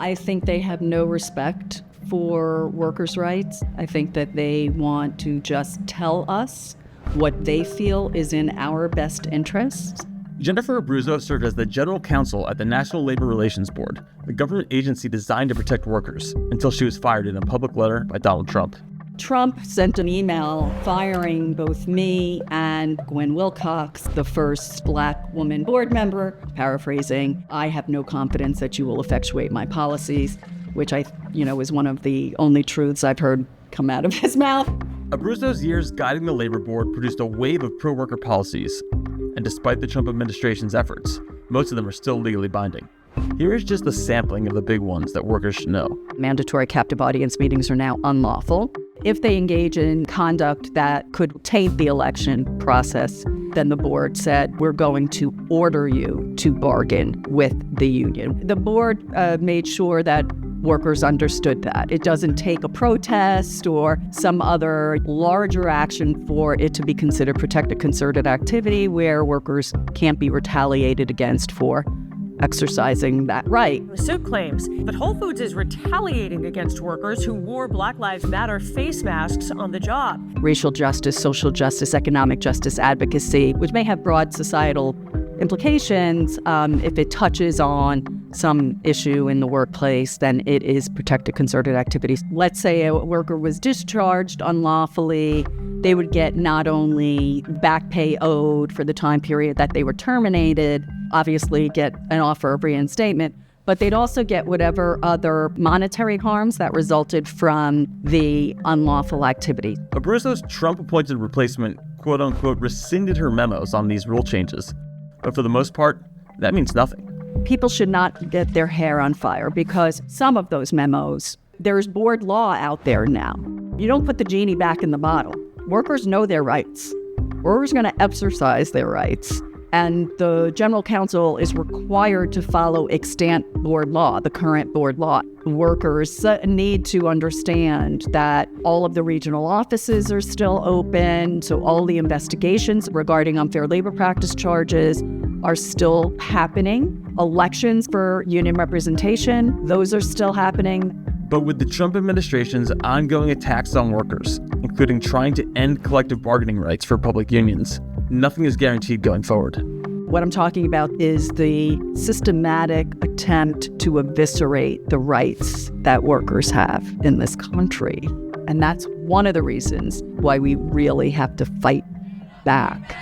I think they have no respect for workers' rights. I think that they want to just tell us what they feel is in our best interests. Jennifer Abruzzo served as the general counsel at the National Labor Relations Board, the government agency designed to protect workers, until she was fired in a public letter by Donald Trump. Trump sent an email firing both me and Gwen Wilcox, the first Black woman board member, paraphrasing, "I have no confidence that you will effectuate my policies," which is one of the only truths I've heard come out of his mouth. Abruzzo's years guiding the labor board produced a wave of pro-worker policies, and despite the Trump administration's efforts, most of them are still legally binding. Here is just a sampling of the big ones that workers should know. Mandatory captive audience meetings are now unlawful. If they engage in conduct that could taint the election process, then the board said, we're going to order you to bargain with the union. The board made sure that workers understood that. It doesn't take a protest or some other larger action for it to be considered protected concerted activity where workers can't be retaliated against for exercising that right. The suit claims that Whole Foods is retaliating against workers who wore Black Lives Matter face masks on the job. Racial justice, social justice, economic justice advocacy, which may have broad societal implications, if it touches on some issue in the workplace, then it is protected concerted activities. Let's say a worker was discharged unlawfully. They would get not only back pay owed for the time period that they were terminated, obviously get an offer of reinstatement, but they'd also get whatever other monetary harms that resulted from the unlawful activity. Abruzzo's Trump-appointed replacement, quote-unquote, rescinded her memos on these rule changes. But for the most part, that means nothing. People should not get their hair on fire because some of those memos, there's board law out there now. You don't put the genie back in the bottle. Workers know their rights. Workers are going to exercise their rights. And the general counsel is required to follow extant board law, the current board law. Workers need to understand that all of the regional offices are still open, so all the investigations regarding unfair labor practice charges are still happening. Elections for union representation, those are still happening. But with the Trump administration's ongoing attacks on workers, including trying to end collective bargaining rights for public unions, nothing is guaranteed going forward. What I'm talking about is the systematic attempt to eviscerate the rights that workers have in this country. And that's one of the reasons why we really have to fight back.